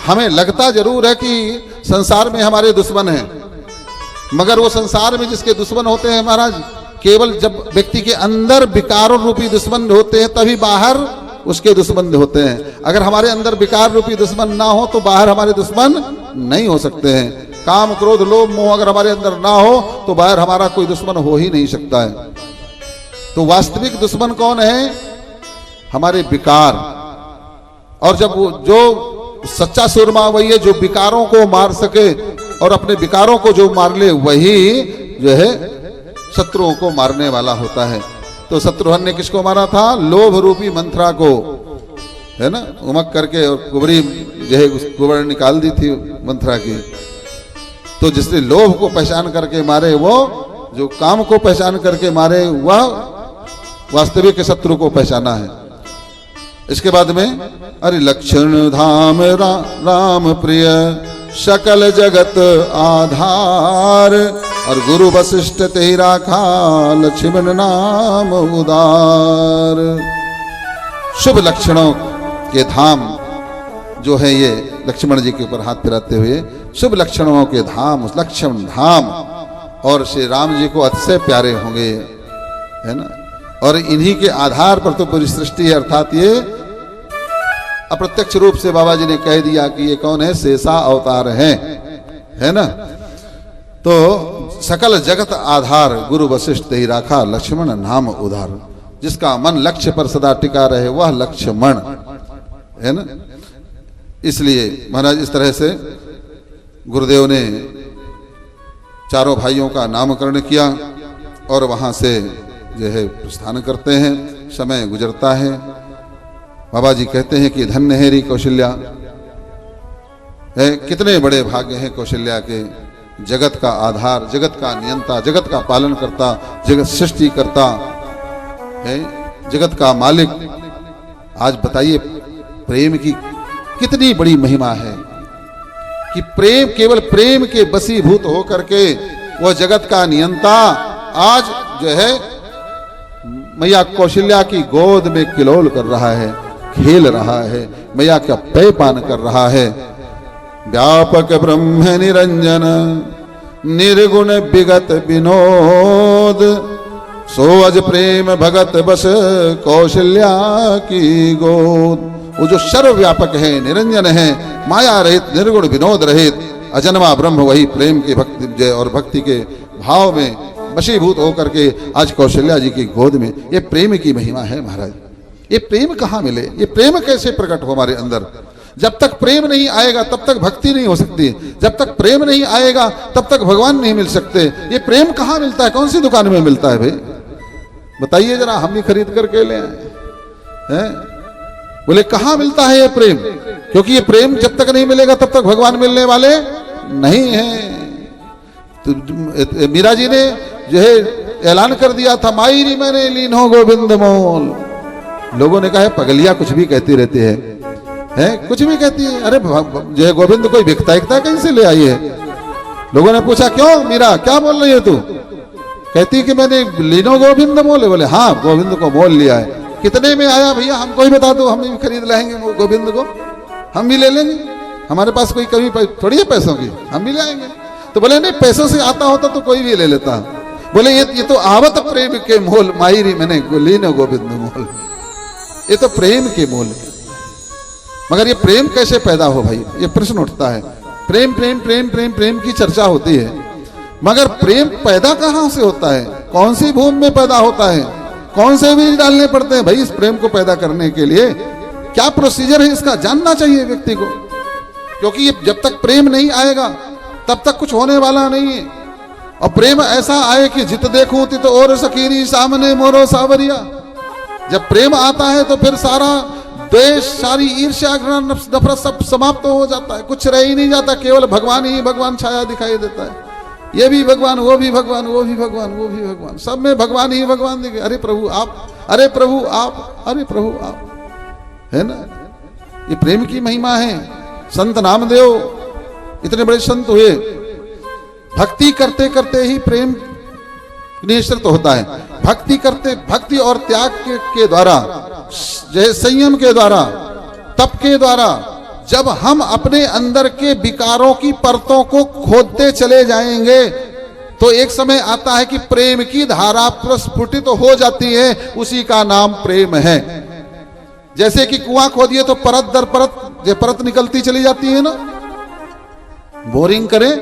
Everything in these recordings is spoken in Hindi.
हमें लगता जरूर है कि संसार में हमारे दुश्मन हैं, मगर वो संसार में जिसके दुश्मन होते हैं महाराज, केवल जब व्यक्ति के अंदर विकार रूपी दुश्मन होते हैं तभी बाहर उसके दुश्मन होते हैं। अगर हमारे अंदर विकार रूपी दुश्मन ना हो तो बाहर हमारे दुश्मन नहीं हो सकते हैं। काम क्रोध लोभ मोह अगर हमारे अंदर ना हो तो बाहर हमारा कोई दुश्मन हो ही नहीं सकता है। तो वास्तविक दुश्मन कौन है? हमारे विकार। और जब वो जो सच्चा सूरमा वही है जो विकारों को मार सके, और अपने विकारों को जो मार ले वही जो है शत्रुओं को मारने वाला होता है। तो शत्रुघ्न ने किसको मारा था? लोभ रूपी मंथरा को, है ना, उमक करके और कुबरी जो है कुबर निकाल दी थी मंथरा की। तो जिसने लोभ को पहचान करके मारे, वो जो काम को पहचान करके मारे, वह वास्तविक शत्रु को पहचाना है। इसके बाद में अरे लक्षण धाम राम प्रिय सकल जगत आधार, और गुरु वशिष्ठ ते राखा लक्ष्मण नाम उदार। शुभ लक्षणों के धाम जो है ये लक्ष्मण जी के ऊपर हाथ फिराते हुए, शुभ लक्षणों के धाम लक्ष्मण धाम, और श्री राम जी को अतिशय प्यारे होंगे, है ना। और इन्हीं के आधार पर तो पूरी सृष्टि है, अर्थात ये अप्रत्यक्ष रूप से बाबा जी ने कह दिया कि ये कौन है? शेषा अवतार है ना। तो सकल जगत आधार गुरु वशिष्ठ ते राखा लक्ष्मण नाम उधार। जिसका मन लक्ष्य पर सदा टिका रहे वह लक्ष्मण है ना। इसलिए महाराज इस तरह से गुरुदेव ने चारों भाइयों का नामकरण किया और वहां से जो है प्रस्थान करते हैं। समय गुजरता है। बाबा जी कहते हैं कि धन्य है री कौशल्या, है कितने बड़े भाग्य हैं कौशल्या के। जगत का आधार, जगत का नियंता, जगत का पालन करता, जगत सृष्टि करता है, जगत का मालिक। आज बताइए प्रेम की कितनी बड़ी महिमा है कि प्रेम, केवल प्रेम के बसीभूत होकर के वह जगत का नियंता आज जो है मैया कौशल्या की गोद में किलोल कर रहा है, खेल रहा है, मैया का पेय पान कर रहा है। व्यापक ब्रह्म निरंजन निर्गुण विगत विनोद, सो अज प्रेम भगत बस कौशल्या की गोद। वो जो सर्वव्यापक है, निरंजन है, माया रहित, निर्गुण विनोद रहित अजन्मा ब्रह्म, वही प्रेम की भक्ति और भक्ति के भाव में वशीभूत होकर के आज कौशल्या जी की गोद में। ये प्रेम की महिमा है महाराज। ये प्रेम कहाँ मिले? ये प्रेम कैसे प्रकट हो हमारे अंदर? जब तक प्रेम नहीं आएगा तब तक भक्ति नहीं हो सकती। जब तक प्रेम नहीं आएगा तब तक भगवान नहीं मिल सकते। ये प्रेम कहाँ मिलता है? कौन सी दुकान में मिलता है भाई? बताइए जरा, हम ही खरीद करके ले आए हैं। बोले कहाँ मिलता है ये प्रेम? क्योंकि ये प्रेम जब तक नहीं मिलेगा तब तक भगवान मिलने वाले नहीं है। तो मीरा जी ने जो है ऐलान कर दिया था, माई री मैंने लीन हो गोविंद मोल। लोगों ने कहा है पगलिया कुछ भी कहती रहती है कुछ भी कहती है। अरे जो है गोविंद कोई बिकता है कहीं से ले आई है? लोगों ने पूछा क्यों मीरा, क्या बोल रही है तू? कहती कि मैंने लीनो गोविंद मोल। बोले हाँ, गोविंद को मोल लिया है। कितने में आया भैया, हमको ही बता दो, हम भी खरीद लाएंगे गोविंद को, हम भी ले लेंगे। हमारे पास कोई कमी थोड़ी है पैसों की, हम भी लाएंगे। तो बोले नहीं, पैसों से आता होता तो कोई भी ले लेता। बोले ये तो आवत प्रेम के मोल, मायरी मैंने लीनो गोविंद मोल। ये तो प्रेम के मोल। मगर ये प्रेम कैसे पैदा हो भाई? ये प्रश्न उठता है। प्रेम प्रेम प्रेम प्रेम प्रेम की चर्चा होती है, मगर प्रेम पैदा कहाँ से होता है? कौन सी भूमि में पैदा होता है? कौन से बीज डालने पड़ते हैं भाई इस प्रेम को पैदा करने के लिए? क्या प्रोसीजर है इसका, जानना चाहिए व्यक्ति को। क्योंकि ये जब तक प्रेम नहीं आएगा तब तक कुछ होने वाला नहीं है। और प्रेम ऐसा आए कि जित देखूं तित और सकीरी सामने मोरो सावरिया। जब प्रेम आता है तो फिर सारा द्वेष, सारी ईर्ष्या, घृणा, नफरत सब समाप्त हो जाता है। कुछ रह ही नहीं जाता, केवल भगवान ही भगवान छाया दिखाई देता है। ये भी भगवान, वो भी भगवान, वो भी भगवान, वो भी भगवान, सब में भगवान ही भगवान दिखे। अरे प्रभु आप, अरे प्रभु आप, अरे प्रभु आप, है ना। ये प्रेम की महिमा है। संत नामदेव इतने बड़े संत हुए, भक्ति करते करते ही प्रेम निश्चित होता है। भक्ति करते, भक्ति और त्याग के द्वारा, जय संयम के द्वारा, तप के द्वारा, जब हम अपने अंदर के विकारों की परतों को खोदते चले जाएंगे तो एक समय आता है कि प्रेम की धारा प्रस्फुटित हो जाती है, उसी का नाम प्रेम है। जैसे कि कुआं खोदिए तो परत दर परत निकलती चली जाती है ना, बोरिंग करें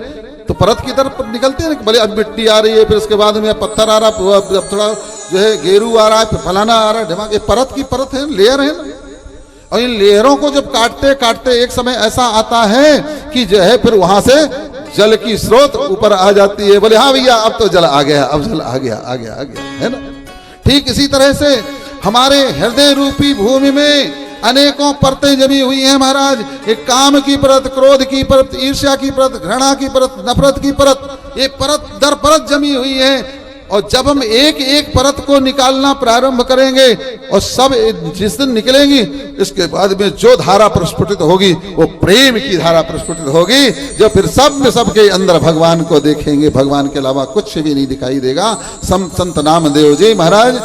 तो परत की तरफ निकलती है ना, भले अब मिट्टी आ रही है, फिर उसके बाद में पत्थर आ रहा, अब थोड़ा जो है गेरू आ रहा है, फिर फलाना आ रहा है, ढमाक, ये परत की परत है, लेयर है ना। और इन लेयरों को जब काटते काटते एक समय ऐसा आता है कि जो है फिर वहां से जल की स्रोत ऊपर आ जाती है। बोले हाँ भैया अब तो जल आ गया, अब जल आ गया आ गया आ गया, है ना। ठीक इसी तरह से हमारे हृदय रूपी भूमि में अनेकों परतें जमी हुई हैं महाराज। एक काम की परत, क्रोध की परत, ईर्ष्या की परत, घृणा की परत, नफरत की परत, ये परत दर परत जमी हुई है। और जब हम एक एक परत को निकालना प्रारंभ करेंगे और सब जिस दिन निकलेंगी, इसके बाद में जो धारा प्रस्फुटित होगी वो प्रेम की धारा प्रस्फुटित होगी, जो फिर सब में सबके अंदर भगवान को देखेंगे, भगवान के अलावा कुछ भी नहीं दिखाई देगा। संत नामदेव जी महाराज,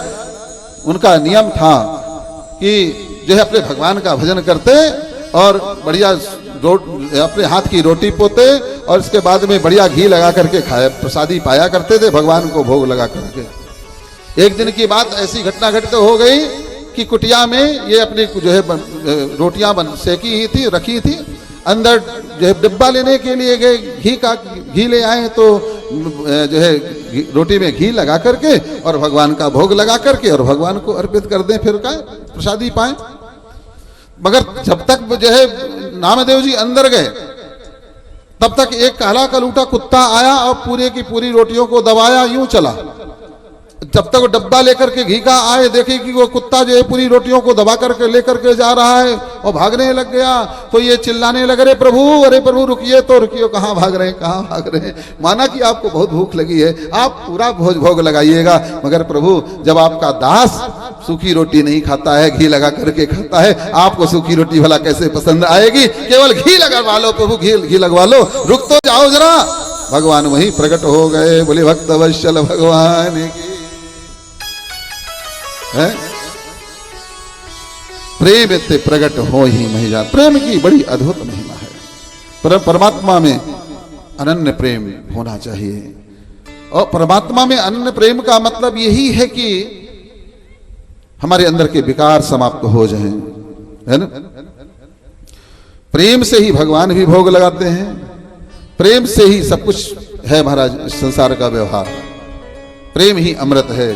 उनका नियम था कि जो है अपने भगवान का भजन करते और बढ़िया अपने हाथ की रोटी पोते और इसके बाद में बढ़िया घी लगा करके खाया, प्रसादी पाया करते थे भगवान को भोग लगा करके। एक दिन की बात ऐसी घटना घटित हो गई कि कुटिया में ये अपनी जो है रोटियां सेकी ही थी, रखी थी, अंदर जो है डिब्बा लेने के लिए गए, घी ले आए तो जो है रोटी में घी लगा करके और भगवान का भोग लगा करके और भगवान को अर्पित कर दें, फिर का प्रसादी पाए। मगर जब तक जो है नामदेव जी अंदर गए तब तक एक काला कलूटा कुत्ता आया और पूरे की पूरी रोटियों को दबाया, यूं चला। जब तक वो डब्बा लेकर के घी का आए, देखे कि वो कुत्ता जो है पूरी रोटियों को दबा करके लेकर के जा रहा है और भागने लग गया। तो ये चिल्लाने लगे, अरे प्रभु रुकिए, तो रुकिए, कहाँ भाग रहे हैं, कहाँ भाग रहे हैं, माना कि आपको बहुत भूख लगी है, आप पूरा भोग लगाइएगा, मगर प्रभु जब आपका दास सूखी रोटी नहीं खाता है, घी लगा करके खाता है, आपको सूखी रोटी भला कैसे पसंद आएगी, केवल घी लगवा लो प्रभु, घी लगवा लो, रुक तो जाओ जरा। भगवान वहीं प्रकट हो गए, बोले भक्त वत्सल भगवान की है। प्रेम इत्ते प्रकट हो ही महिला, प्रेम की बड़ी अद्भुत महिमा है। परमात्मा में अनन्य प्रेम होना चाहिए। और परमात्मा में अनन्य प्रेम का मतलब यही है कि हमारे अंदर के विकार समाप्त हो जाएं, है ना। प्रेम से ही भगवान भी भोग लगाते हैं, प्रेम से ही सब कुछ है महाराज। संसार का व्यवहार प्रेम ही अमृत है।